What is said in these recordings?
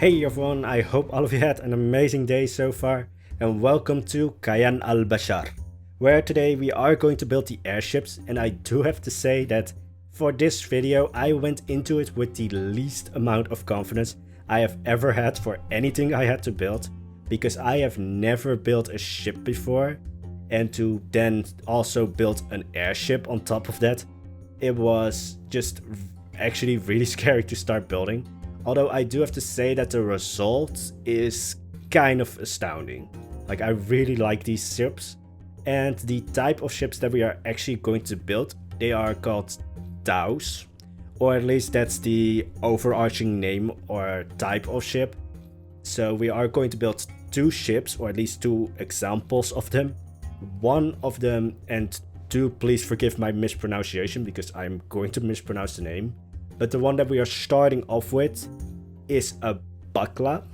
Hey everyone, I hope all of you had an amazing day so far, and welcome to Kayan Al-Bashar, where today we are going to build the airships. And I do have to say that for this video I went into it with the least amount of confidence I have ever had for anything I had to build, because I have never built a ship before, and to then also build an airship on top of that, it was just actually really scary to start building. Although I do have to say that the result is kind of astounding. Like, I really like these ships. And the type of ships that we are actually going to build, they are called dhows. Or at least that's the overarching name or type of ship. So we are going to build two ships, or at least two examples of them. One of them, and do please forgive my mispronunciation because I'm going to mispronounce the name. But the one that we are starting off with is a bakla.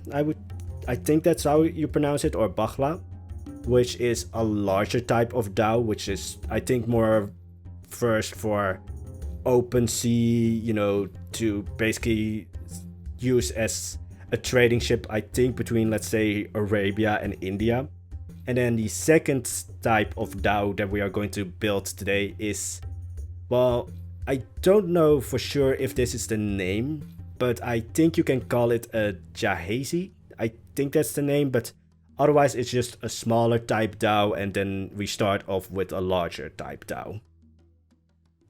I think that's how you pronounce it, or bakhla, which is a larger type of dhow, which is, I think, more first for open sea, to basically use as a trading ship, I think, between, let's say, Arabia and India. And then the second type of dhow that we are going to build today is, well, I don't know for sure if this is the name, but I think you can call it a jahazi. I think that's the name, but otherwise it's just a smaller type dhow, and then we start off with a larger type dhow.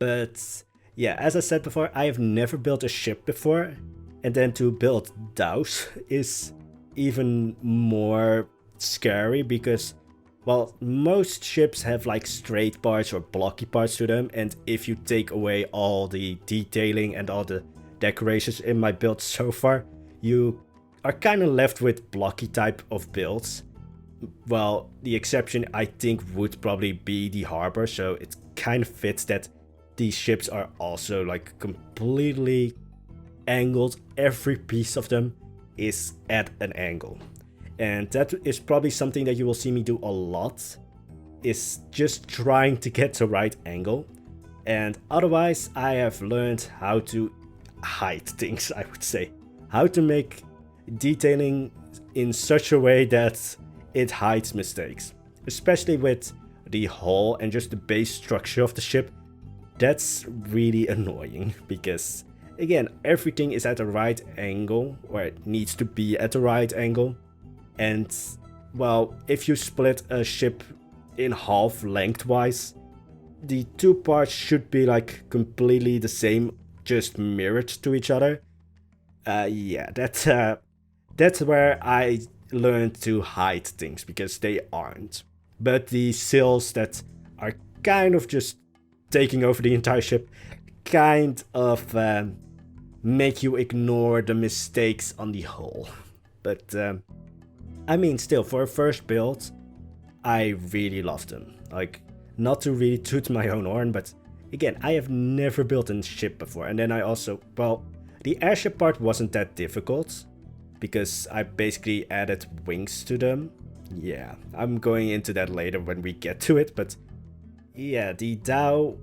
But yeah, as I said before, I have never built a ship before, and then to build dhows is even more scary because, well, most ships have like straight parts or blocky parts to them, and if you take away all the detailing and all the decorations in my build so far, you are kind of left with blocky type of builds. Well, the exception I think would probably be the harbor, so it kind of fits that these ships are also like completely angled. Every piece of them is at an angle. And that is probably something that you will see me do a lot, is just trying to get the right angle. And otherwise, I have learned how to hide things, I would say. How to make detailing in such a way that it hides mistakes. Especially with the hull and just the base structure of the ship. That's really annoying because, again, everything is at the right angle, or it needs to be at the right angle. And, well, if you split a ship in half lengthwise, the two parts should be like completely the same, just mirrored to each other. Yeah, that's where I learned to hide things, because they aren't. But the sails that are kind of just taking over the entire ship kind of make you ignore the mistakes on the hull. But I mean, still, for a first build, I really love them. Like, not to really toot my own horn, but again, I have never built a ship before. And then I also, well, the airship part wasn't that difficult, because I basically added wings to them. Yeah, I'm going into that later when we get to it, but yeah, the dhow,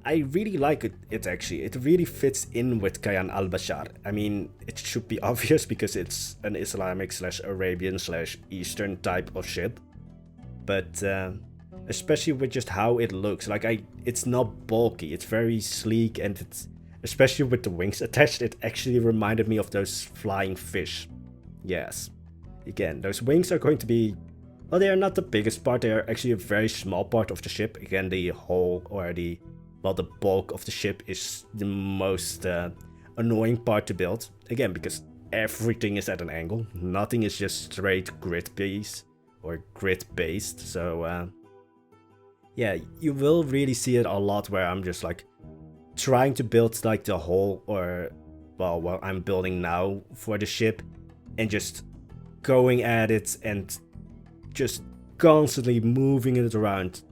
I really like it actually. It really fits in with Kayan Al-Bashar. I mean, it should be obvious because it's an Islamic / Arabian / Eastern type of ship. But especially with just how it looks, like it's not bulky, it's very sleek, and it's, especially with the wings attached, it actually reminded me of those flying fish. Yes. Again, those wings are going to be, well, they are not the biggest part, they are actually a very small part of the ship. Again, the hull, or the bulk of the ship is the most annoying part to build. Again, because everything is at an angle. Nothing is just straight grid based or grid based. So yeah, you will really see it a lot where I'm just like trying to build like the hull, or, well, what I'm building now for the ship, and just going at it and just constantly moving it around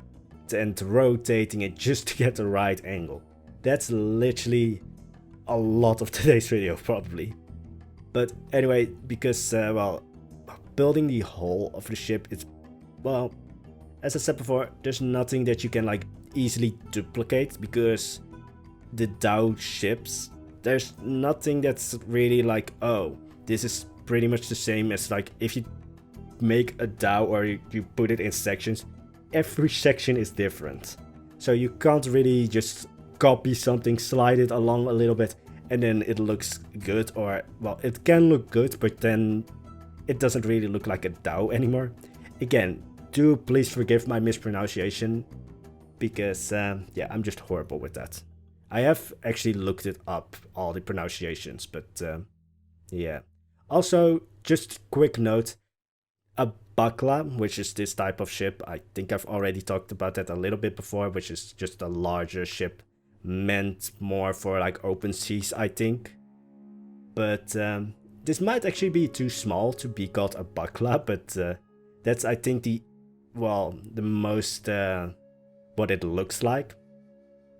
and rotating it just to get the right angle. That's literally a lot of today's video, probably. But anyway, because, well, building the hull of the ship is, well, as I said before, there's nothing that you can like easily duplicate, because the dhow ships there's nothing that's really like, oh, this is pretty much the same as like if you make a DAO or you put it in sections, every section is different. So you can't really just copy something, slide it along a little bit, and then it looks good. Or, well, it can look good, but then it doesn't really look like a DAO anymore. Again, do please forgive my mispronunciation, because yeah, I'm just horrible with that. I have actually looked it up, all the pronunciations, but yeah. Also, just quick note, a bakla, which is this type of ship, I think I've already talked about that a little bit before, which is just a larger ship meant more for like open seas, I think. But this might actually be too small to be called a bakla, but that's, I think, the most what it looks like.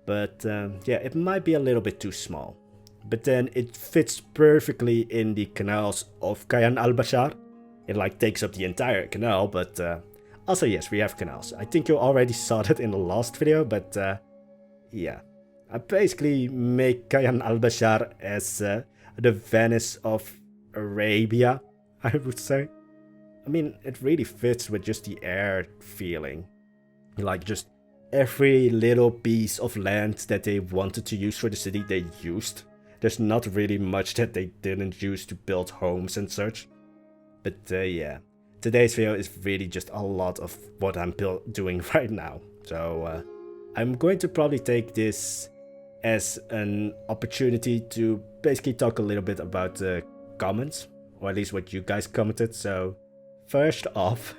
But yeah, it might be a little bit too small. But then it fits perfectly in the canals of Kayan Al-Bashar. It like takes up the entire canal, but also yes, we have canals. I think you already saw that in the last video, but yeah. I basically make Kayan Al-Bashar as the Venice of Arabia, I would say. I mean, it really fits with just the air feeling. Like, just every little piece of land that they wanted to use for the city, they used. There's not really much that they didn't use to build homes and such. But yeah, today's video is really just a lot of what I'm doing right now. So I'm going to probably take this as an opportunity to basically talk a little bit about the comments, or at least what you guys commented. So first off,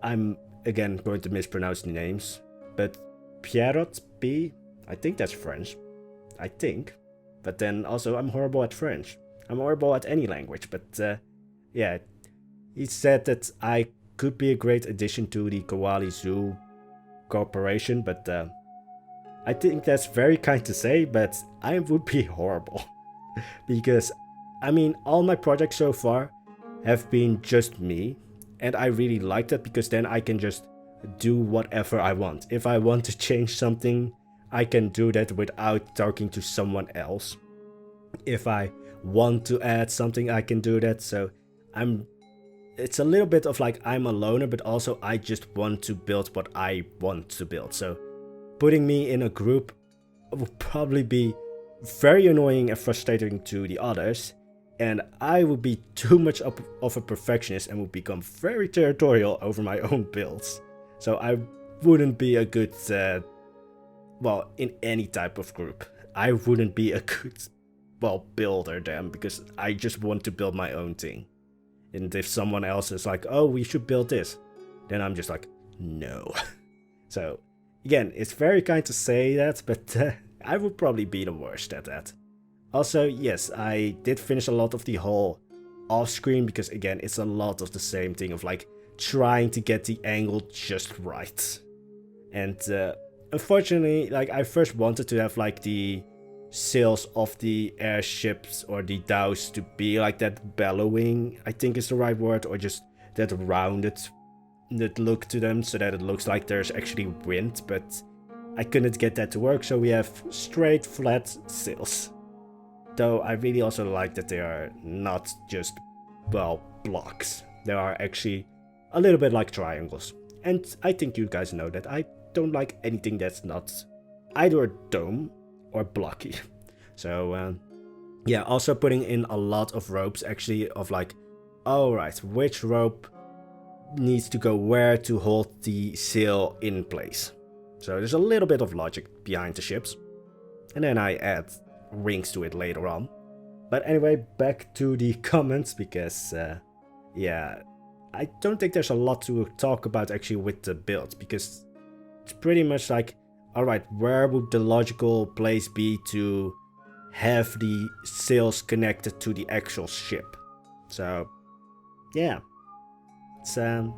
I'm again going to mispronounce the names, but Pierrot P, I think that's French, I think. But then also I'm horrible at French. I'm horrible at any language, but yeah, he said that I could be a great addition to the Koali Zoo Corporation, but I think that's very kind to say, but I would be horrible. Because, I mean, all my projects so far have been just me, and I really like that because then I can just do whatever I want. If I want to change something, I can do that without talking to someone else. If I want to add something, I can do that. So it's a little bit of like I'm a loner, but also I just want to build what I want to build. So putting me in a group will probably be very annoying and frustrating to the others, and I would be too much of a perfectionist and would become very territorial over my own builds. So I wouldn't be a good, well, in any type of group, I wouldn't be a good, well, builder then, because I just want to build my own thing. And if someone else is like, oh, we should build this, then I'm just like, no. So again, it's very kind to say that, but I would probably be the worst at that. Also, yes, I did finish a lot of the whole off-screen, because again, it's a lot of the same thing of like trying to get the angle just right. And unfortunately, like I first wanted to have like the sails of the airships or the dhows to be like that bellowing, I think is the right word, or just that rounded look to them so that it looks like there's actually wind, but I couldn't get that to work, so we have straight flat sails. Though I really also like that they are not just, well, blocks. They are actually a little bit like triangles. And I think you guys know that I don't like anything that's not either a dome or blocky. So yeah, also putting in a lot of ropes actually of like, alright, which rope needs to go where to hold the sail in place. So there's a little bit of logic behind the ships. And then I add rings to it later on. But anyway, back to the comments, because yeah, I don't think there's a lot to talk about actually with the build, because it's pretty much like, alright, where would the logical place be to have the sails connected to the actual ship? So yeah, it's a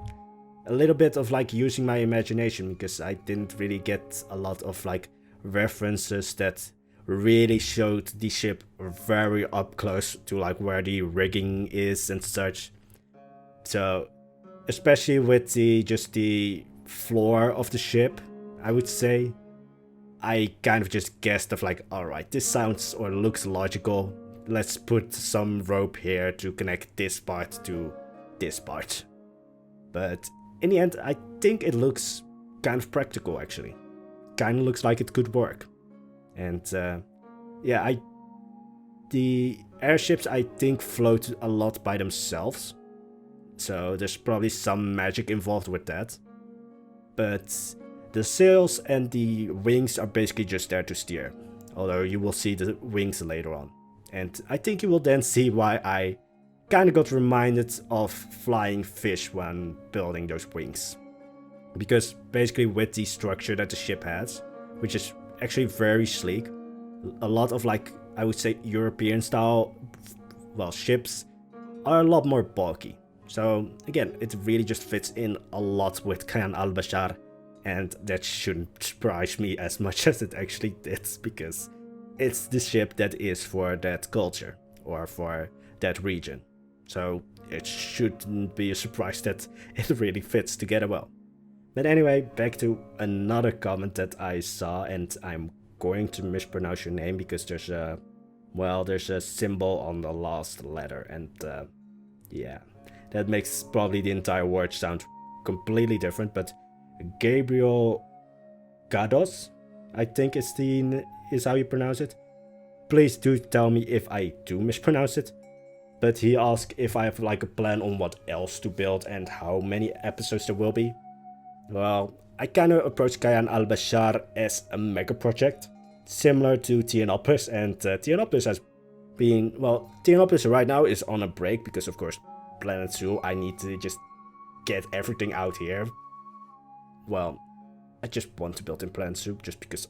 little bit of like using my imagination, because I didn't really get a lot of like references that really showed the ship very up close to like where the rigging is and such. So especially with the just the floor of the ship, I would say I kind of just guessed of like, alright, this sounds or looks logical. Let's put some rope here to connect this part to this part. But in the end, I think it looks kind of practical actually. Kind of looks like it could work. And yeah, the airships I think float a lot by themselves. So there's probably some magic involved with that. But the sails and the wings are basically just there to steer. Although you will see the wings later on. And I think you will then see why I kind of got reminded of flying fish when building those wings. Because basically with the structure that the ship has, which is actually very sleek, a lot of like, I would say European style, well, ships are a lot more bulky. So again, it really just fits in a lot with Kayan Al-Bashar, and that shouldn't surprise me as much as it actually did, because it's the ship that is for that culture, or for that region. So it shouldn't be a surprise that it really fits together well. But anyway, back to another comment that I saw, and I'm going to mispronounce your name because there's a, well, there's a symbol on the last letter, and yeah, that makes probably the entire word sound completely different. But Gabriel Gados, I think is how you pronounce it. Please do tell me if I do mispronounce it. But he asked if I have like a plan on what else to build and how many episodes there will be. Well, I kind of approached Kayan Al-Bashar as a mega project, similar to Tianopus, and Tianopus has been, well, Tianopus right now is on a break because of course Planet Zoo, I need to just get everything out here. Well, I just want to build in Planet Zoo just because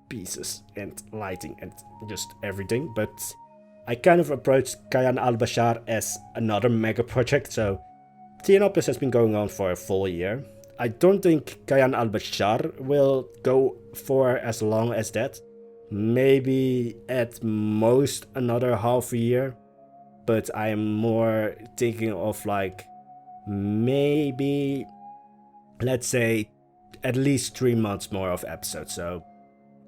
pieces and lighting and just everything, but I kind of approached Kayan Al-Bashar as another mega project, so Tianopus has been going on for a full year. I don't think Kayan Al-Bashar will go for as long as that. Maybe at most another half a year. But I'm more thinking of like maybe, let's say, at least 3 months more of episodes. So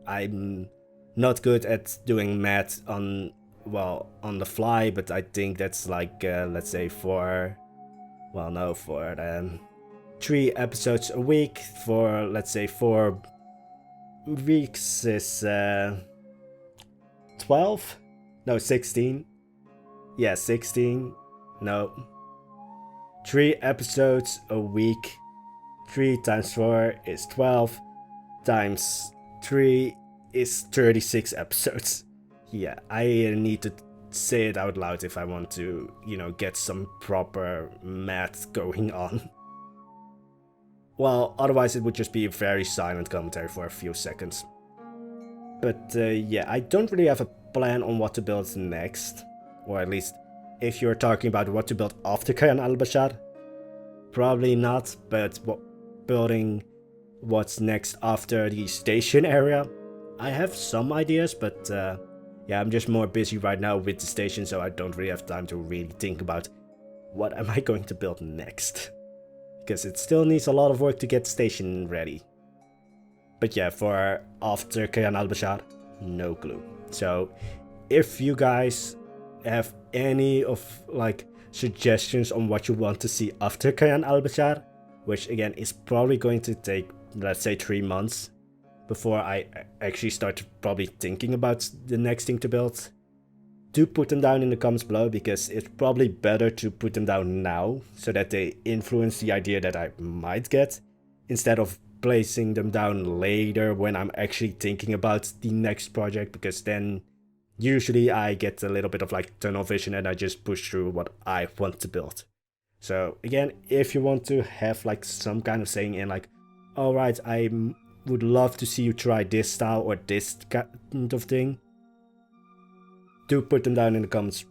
I'm not good at doing math on, well, on the fly, but I think that's like, let's say for 3 episodes a week for, let's say, 4 weeks is 12? No, 16. Yeah, 16. No. 3 episodes a week. 3 times 4 is 12. Times 3 is 36 episodes. Yeah, I need to say it out loud if I want to, get some proper math going on. Well, otherwise it would just be a very silent commentary for a few seconds. But yeah, I don't really have a plan on what to build next. Or at least, if you're talking about what to build after Kayan Al-Bashar, probably not, but building what's next after the station area, I have some ideas, but yeah, I'm just more busy right now with the station, so I don't really have time to really think about what am I going to build next. Because it still needs a lot of work to get station ready. But yeah, for after Kayan Al-Bashar, no clue. So if you guys have any of like suggestions on what you want to see after Kayan Al-Bashar, which again is probably going to take, let's say, 3 months before I actually start probably thinking about the next thing to build, do put them down in the comments below, because it's probably better to put them down now so that they influence the idea that I might get, instead of placing them down later when I'm actually thinking about the next project, because then usually I get a little bit of like tunnel vision and I just push through what I want to build. So again, if you want to have like some kind of saying in like, alright, I would love to see you try this style or this kind of thing, do put them down in the comments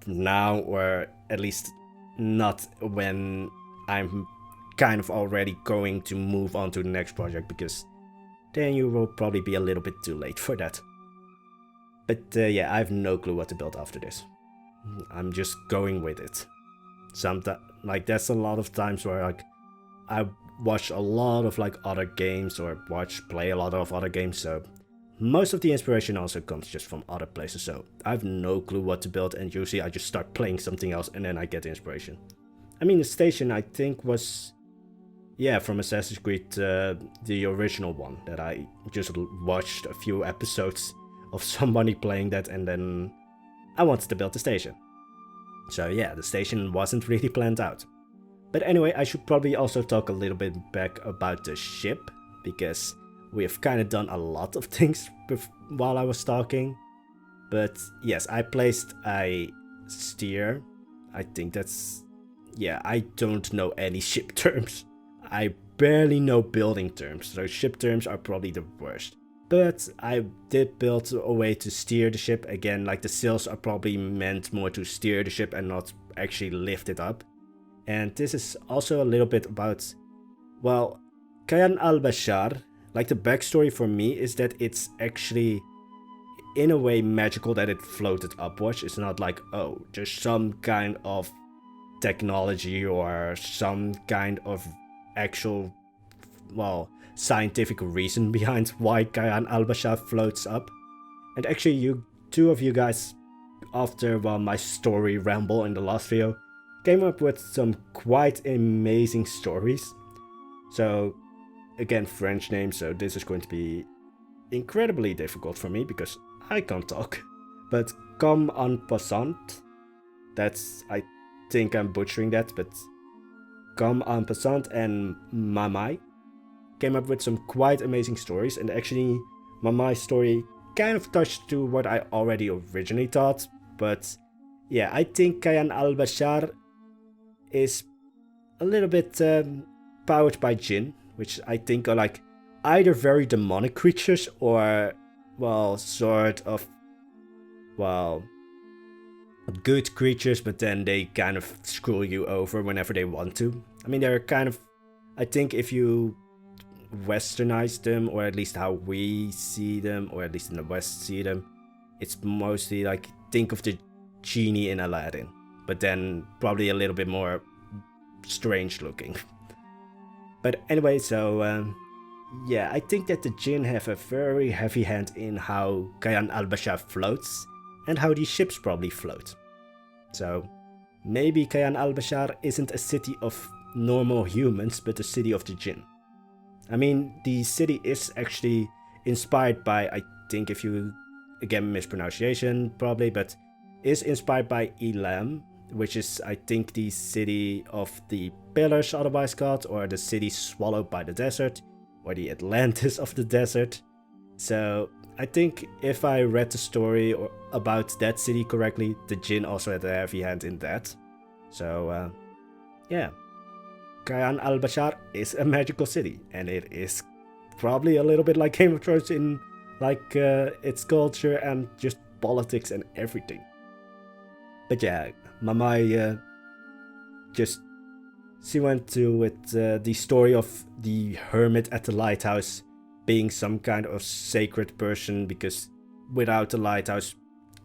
now, or at least not when I'm kind of already going to move on to the next project, because then you will probably be a little bit too late for that. But yeah, I have no clue what to build after this. I'm just going with it. Sometimes, like, there's a lot of times where like I watched a lot of like other games or play a lot of other games, so most of the inspiration also comes just from other places. So I have no clue what to build, and usually I just start playing something else and then I get the inspiration. I mean, the station I think was, yeah, from Assassin's Creed, the original one that I just watched a few episodes of somebody playing that, and then I wanted to build the station. So yeah, the station wasn't really planned out. But anyway, I should probably also talk a little bit back about the ship, because we have kind of done a lot of things while I was talking. But yes, I placed a steer. I think that's... yeah, I don't know any ship terms. I barely know building terms, so ship terms are probably the worst. But I did build a way to steer the ship. Again, like the sails are probably meant more to steer the ship and not actually lift it up. And this is also a little bit about, well, Kayan Al-Bashar. Like the backstory for me is that it's actually in a way magical that it floated upwards. It's not like, oh, just some kind of technology or some kind of actual, well, scientific reason behind why Kayan Al-Bashar floats up. And actually, two of you guys, after my story ramble in the last video, came up with some quite amazing stories. So again, French name, so this is going to be incredibly difficult for me because I can't talk. But Comme en passant, that's, I think I'm butchering that, but Comme en passant and Mamai came up with some quite amazing stories, and actually Mamai's story kind of touched to what I already originally thought. But yeah, I think Kayan Al-Bashar is a little bit powered by jinn, which I think are like either very demonic creatures or, well, sort of, well, good creatures, but then they kind of screw you over whenever they want to. I mean, they're kind of, I think if you westernize them, or at least how we see them, or at least in the West see them, it's mostly like, think of the genie in Aladdin, but then probably a little bit more strange looking. But anyway, so yeah, I think that the jinn have a very heavy hand in how Kayan Al-Bashar floats, and how these ships probably float. So maybe Kayan Al-Bashar isn't a city of normal humans, but a city of the jinn. I mean, the city is actually inspired by, I think, if you, again, mispronunciation probably, but is inspired by Elam, which is, I think, the city of the pillars, otherwise called, or the city swallowed by the desert, or the Atlantis of the desert. So I think if I read the story about that city correctly, the jinn also had a heavy hand in that. So yeah, Kayan Al-Bashar is a magical city, and it is probably a little bit like Game of Thrones in like its culture and just politics and everything. But yeah, Mamai she went to with the story of the hermit at the lighthouse being some kind of sacred person, because without the lighthouse,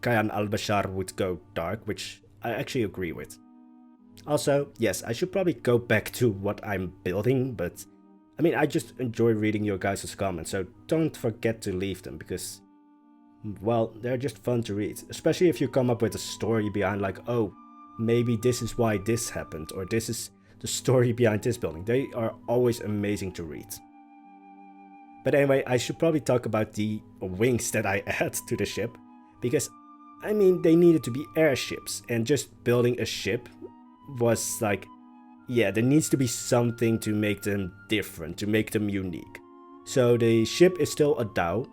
Kayan Al-Bashar would go dark, which I actually agree with. Also, yes, I should probably go back to what I'm building, but I mean, I just enjoy reading your guys' comments, so don't forget to leave them, because, well, they're just fun to read. Especially if you come up with a story behind, like, oh, maybe this is why this happened, or this is the story behind this building. They are always amazing to read. But anyway, I should probably talk about the wings that I add to the ship, because, I mean, they needed to be airships, and just building a ship was like, yeah, there needs to be something to make them different, to make them unique. So the ship is still a dhow.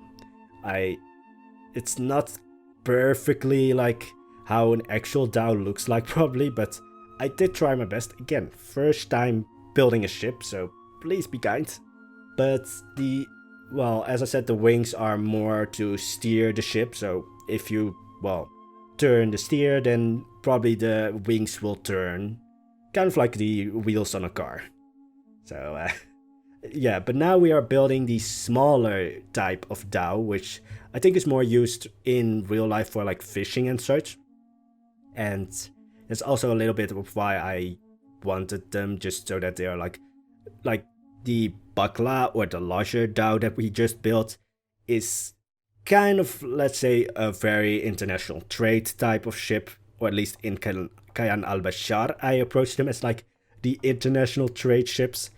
It's not perfectly like how an actual dhow looks like probably, but I did try my best. Again, first time building a ship, so please be kind. But well, as I said, the wings are more to steer the ship, so if you, well, turn the steer, then probably the wings will turn. Kind of like the wheels on a car. So, yeah, but now we are building the smaller type of dhow, which I think is more used in real life for like fishing and such. And it's also a little bit of why I wanted them, just so that they are like the Bakla, or the larger dhow that we just built, is kind of, let's say, a very international trade type of ship, or at least in Kayan Al-Bashar, I approach them as like the international trade ships.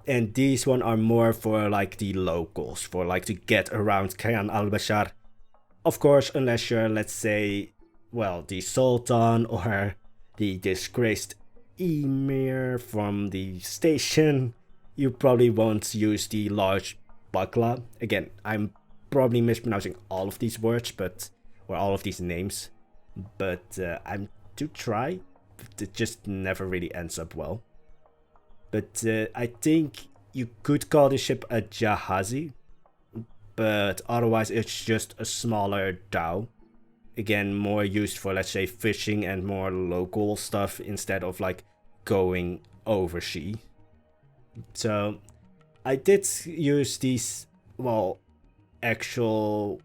And these one are more for like the locals, for like to get around Kayan Al-Bashar. Of course, unless you're, let's say, well, the Sultan or the disgraced Emir from the station, you probably won't use the large Bakla. Again, I'm probably mispronouncing all of these words, but or all of these names, but I'm to try. It just never really ends up well. But I think you could call the ship a Jahazi, but otherwise it's just a smaller dhow. Again, more used for, let's say, fishing and more local stuff instead of like going oversea. So I did use these, well, actual,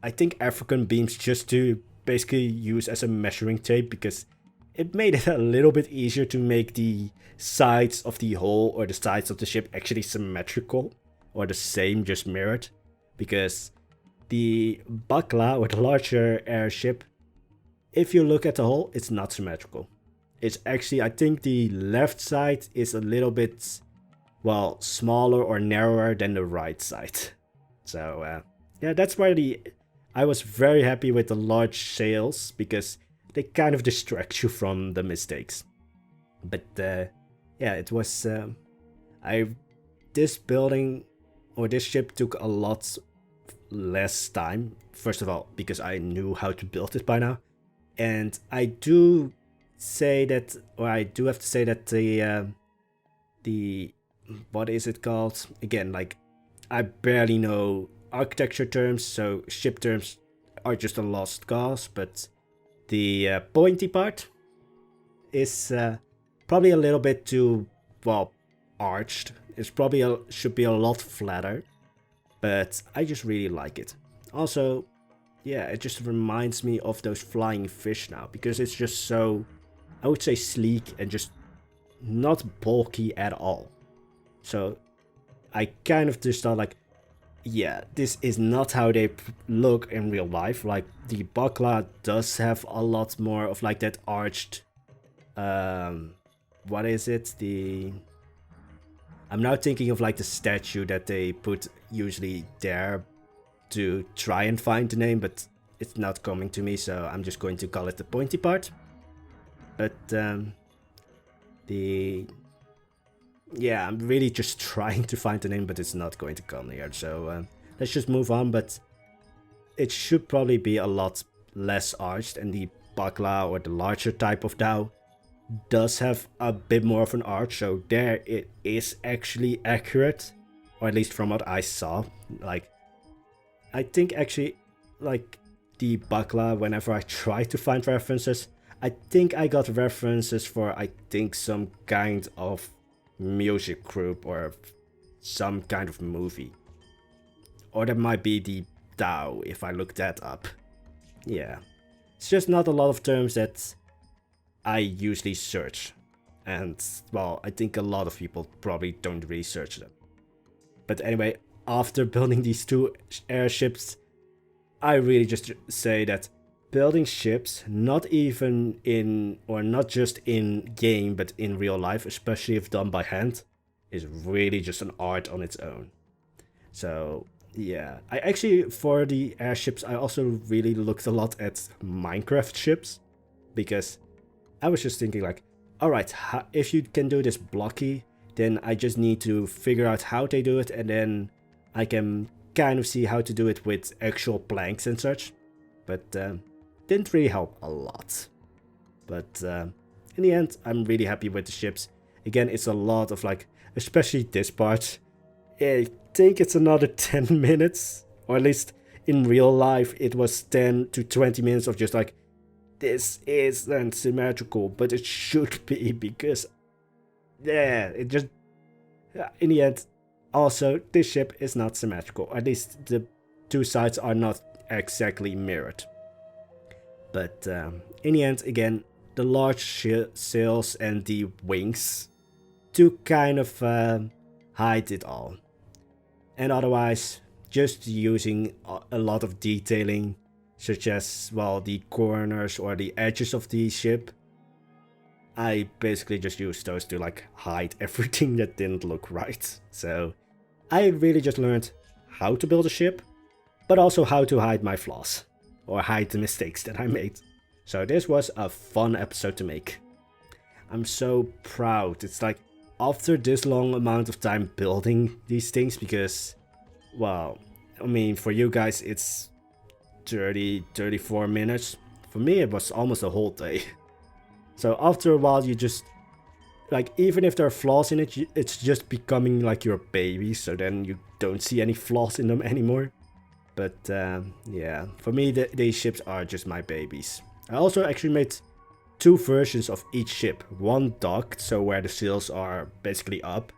I think, African beams just to basically use as a measuring tape, because it made it a little bit easier to make the sides of the hull or the sides of the ship actually symmetrical or the same, just mirrored. Because the Bakla, or the larger airship, if you look at the hull, it's not symmetrical. It's actually, I think the left side is a little bit, well, smaller or narrower than the right side. So yeah, that's why I was very happy with the large sails, because they kind of distract you from the mistakes. But yeah, it was this building, or this ship, took a lot less time. First of all, because I knew how to build it by now, and I do say that, or I do have to say that the what is it called again? Like, I barely know architecture terms, so ship terms are just a lost cause. But the pointy part is probably a little bit too, well, arched. It's probably should be a lot flatter, but I just really like it. Also, yeah, it just reminds me of those flying fish now, because it's just so, I would say, sleek and just not bulky at all. So I kind of just thought like, yeah, this is not how they look in real life. Like, the Bakla does have a lot more of like that arched, what is it? I'm now thinking of like the statue that they put usually there to try and find the name, but it's not coming to me, so I'm just going to call it the pointy part. But yeah, I'm really just trying to find the name, but it's not going to come here. So let's just move on. But it should probably be a lot less arched, and the Bakla, or the larger type of dhow, does have a bit more of an arch. So there it is actually accurate, or at least from what I saw. Like, I think actually, like, the Bakla, whenever I try to find references, I think I got references for, I think, some kind of music group or some kind of movie. Or that might be the dhow, if I look that up. Yeah. It's just not a lot of terms that I usually search. And, well, I think a lot of people probably don't really search them. But anyway, after building these two airships, I really just say that building ships, not even in, or not just in game, but in real life, especially if done by hand, is really just an art on its own. So yeah, I actually, for the airships, I also really looked a lot at Minecraft ships, because I was just thinking like, alright, if you can do this blocky, then I just need to figure out how they do it, and then I can kind of see how to do it with actual planks and such. But didn't really help a lot. But in the end, I'm really happy with the ships. Again, it's a lot of like, especially this part, I think it's another 10 minutes, or at least in real life it was 10 to 20 minutes of just like, this isn't symmetrical, but it should be, because yeah, it just, in the end, also this ship is not symmetrical, at least the two sides are not exactly mirrored. But in the end, again, the large sails and the wings took kind of hide it all. And otherwise, just using a lot of detailing, such as, well, the corners or the edges of the ship. I basically just used those to like hide everything that didn't look right. So I really just learned how to build a ship, but also how to hide my flaws or hide the mistakes that I made. So this was a fun episode to make. I'm so proud. It's like after this long amount of time building these things, because, well, I mean, for you guys it's 34 minutes. For me it was almost a whole day. So after a while you just, like, even if there are flaws in it, it's just becoming like your baby, so then you don't see any flaws in them anymore. But yeah, for me these ships are just my babies. I also actually made 2 versions of each ship. One docked, so where the sails are basically up,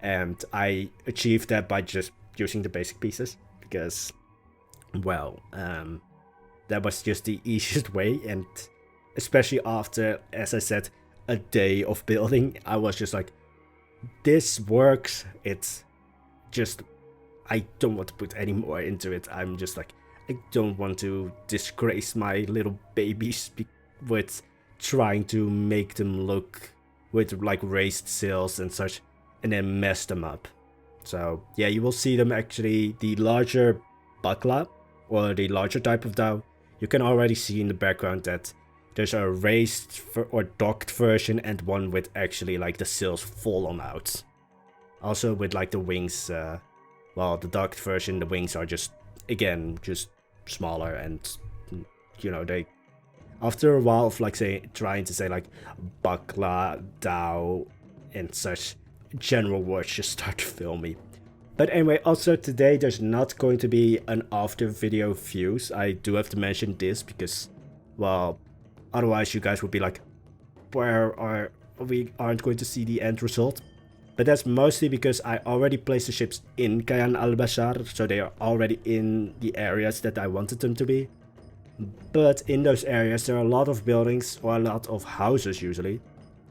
and I achieved that by just using the basic pieces, because, well, that was just the easiest way. And especially after, as I said, a day of building, I was just like, this works. It's just, I don't want to put any more into it. I'm just like, I don't want to disgrace my little babies with trying to make them look with like raised sails and such, and then mess them up. So yeah, you will see them actually, the larger bakla or the larger type of dhow, you can already see in the background that there's a raised or docked version and one with actually like the sails fallen out. Also with like the wings, well, the docked version, the wings are just, again, just smaller, and you know, they, after a while of like trying to say like bakla, dhow and such, general words just start to fail me. But anyway, also today there's not going to be an after video views. I do have to mention this because, well, otherwise you guys would be like, we aren't going to see the end result. But that's mostly because I already placed the ships in Kayan Al-Bashar, so they are already in the areas that I wanted them to be. But in those areas there are a lot of buildings, or a lot of houses usually,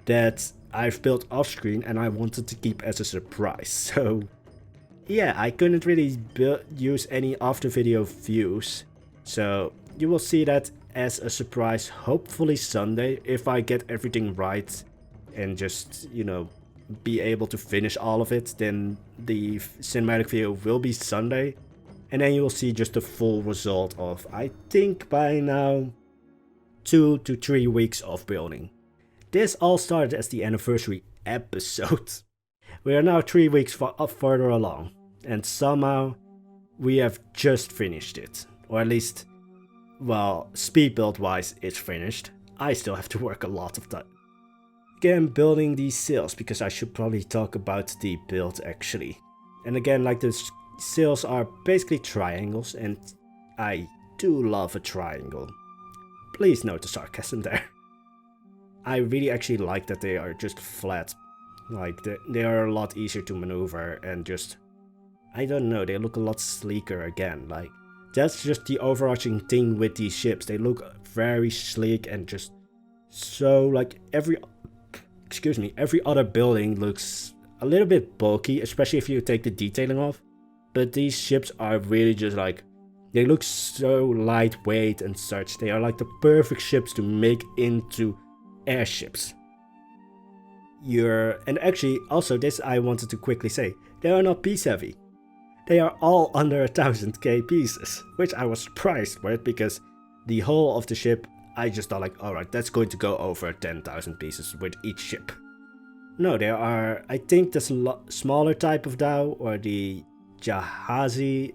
that I've built off screen and I wanted to keep as a surprise. So yeah, I couldn't really use any after video views. So you will see that as a surprise, hopefully Sunday, if I get everything right and just, you know, be able to finish all of it. Then the cinematic video will be Sunday, and then you will see just the full result of, I think by now, 2 to 3 weeks of building. This all started as the anniversary episode. We are now 3 weeks further along, and somehow we have just finished it. Or at least, well, speed build wise it's finished. I still have to work a lot of time. Again, building these sails, because I should probably talk about the build actually. And again, like, the sails are basically triangles, and I do love a triangle. Please note the sarcasm there. I really actually like that they are just flat. Like, they are a lot easier to maneuver, and just, I don't know, they look a lot sleeker again. Like, that's just the overarching thing with these ships. They look very sleek and just so, like, every other building looks a little bit bulky, especially if you take the detailing off. But these ships are really just like, they look so lightweight and such. They are like the perfect ships to make into airships. And actually, also this I wanted to quickly say, they are not piece heavy. They are all under 1000k pieces, which I was surprised with, because the hull of the ship, I just thought like, alright, that's going to go over 10,000 pieces with each ship. No, there are, I think the smaller type of dhow, or the jahazi,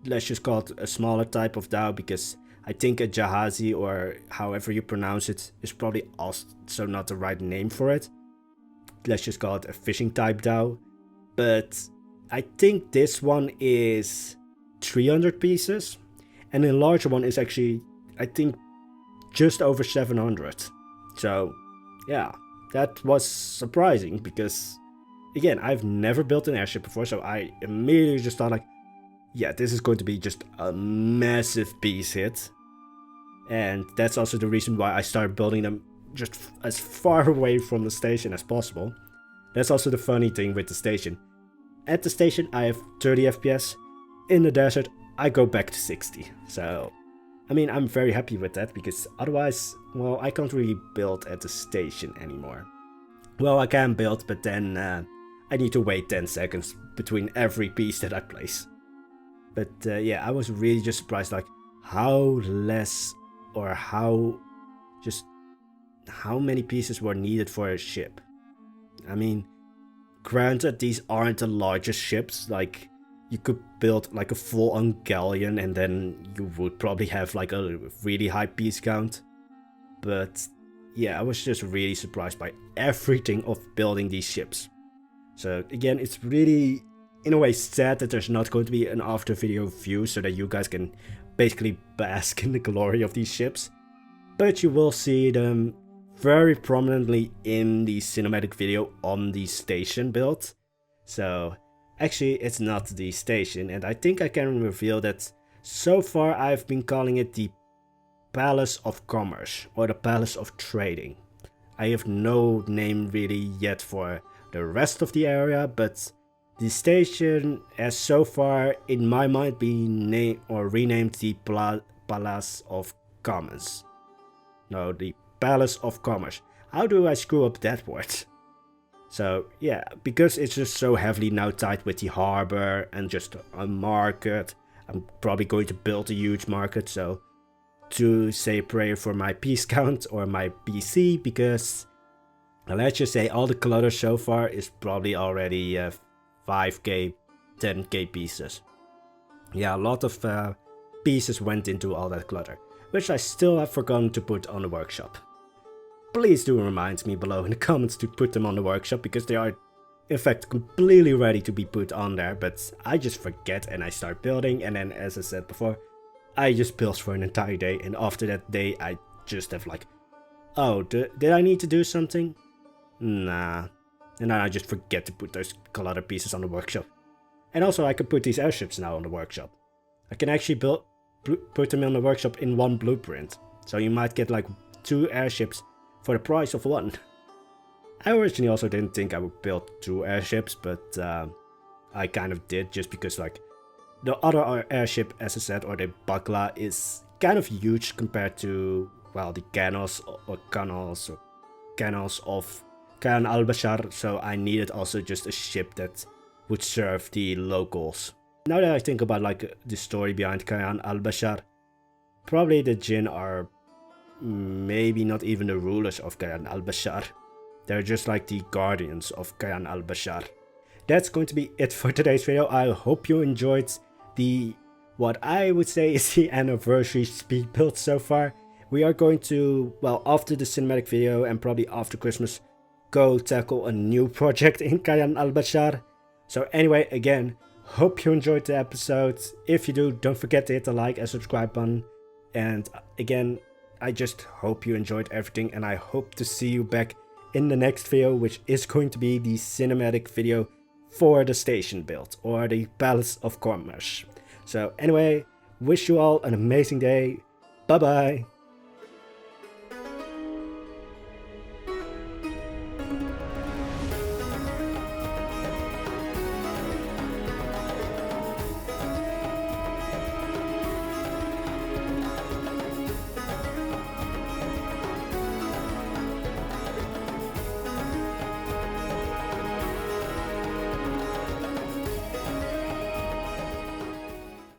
let's just call it a smaller type of dhow, because I think a jahazi, or however you pronounce it, is probably also not the right name for it. Let's just call it a fishing type dhow. But I think this one is 300 pieces, and the larger one is actually, I think, just over 700. So yeah, that was surprising, because again, I've never built an airship before, so I immediately just thought like, yeah, this is going to be just a massive piece hit. And that's also the reason why I started building them just as far away from the station as possible. That's also the funny thing with the station. At the station I have 30 FPS, in the desert I go back to 60. So, I mean, I'm very happy with that because otherwise, well, I can't really build at the station anymore. Well, I can build, but then I need to wait 10 seconds between every piece that I place. But yeah, I was really just surprised, like how less or how many pieces were needed for a ship. I mean, granted, these aren't the largest ships. Like, you could build like a full-on galleon and then you would probably have like a really high piece count. But yeah, I was just really surprised by everything of building these ships. So again, it's really, in a way, sad that there's not going to be an after video view so that you guys can basically bask in the glory of these ships. But you will see them very prominently in the cinematic video on the station build. So actually it's not the station, and I think I can reveal that so far I've been calling it the Palace of Commerce or the Palace of Trading. I have no name really yet for the rest of the area, but the station has so far in my mind been renamed the Palace of Commerce. No, the Palace of Commerce. How do I screw up that word? So yeah, because it's just so heavily now tied with the harbor and just a market, I'm probably going to build a huge market, so to say a prayer for my piece count or my PC, because let's just say all the clutter so far is probably already 5k, 10k pieces. Yeah, a lot of pieces went into all that clutter, which I still have forgotten to put on the workshop. Please do remind me below in the comments to put them on the workshop, because they are in fact completely ready to be put on there, but I just forget and I start building, and then as I said before, I just build for an entire day, and after that day I just have like, oh, did I need to do something? Nah. And then I just forget to put those clutter pieces on the workshop. And also I can put these airships now on the workshop. I can actually put them in the workshop in one blueprint. So you might get like 2 airships for the price of 1. I originally also didn't think I would build 2 airships, but I kind of did, just because like the other airship, as I said, or the Bakla, is kind of huge compared to, well, the canals of Kayan Al-Bashar, so I needed also just a ship that would serve the locals. Now that I think about like the story behind Kayan Al-Bashar, probably the Jinn are maybe not even the rulers of Kayan Al-Bashar. They're just like the guardians of Kayan Al-Bashar. That's going to be it for today's video. I hope you enjoyed the, what I would say is the anniversary speed build so far. We are going to, well, after the cinematic video and probably after Christmas, go tackle a new project in Kayan Al-Bashar. So anyway, again, hope you enjoyed the episode. If you do, don't forget to hit the like and subscribe button. And again, I just hope you enjoyed everything, and I hope to see you back in the next video, which is going to be the cinematic video for the station build, or the Palace of Commerce. So anyway, wish you all an amazing day. Bye bye.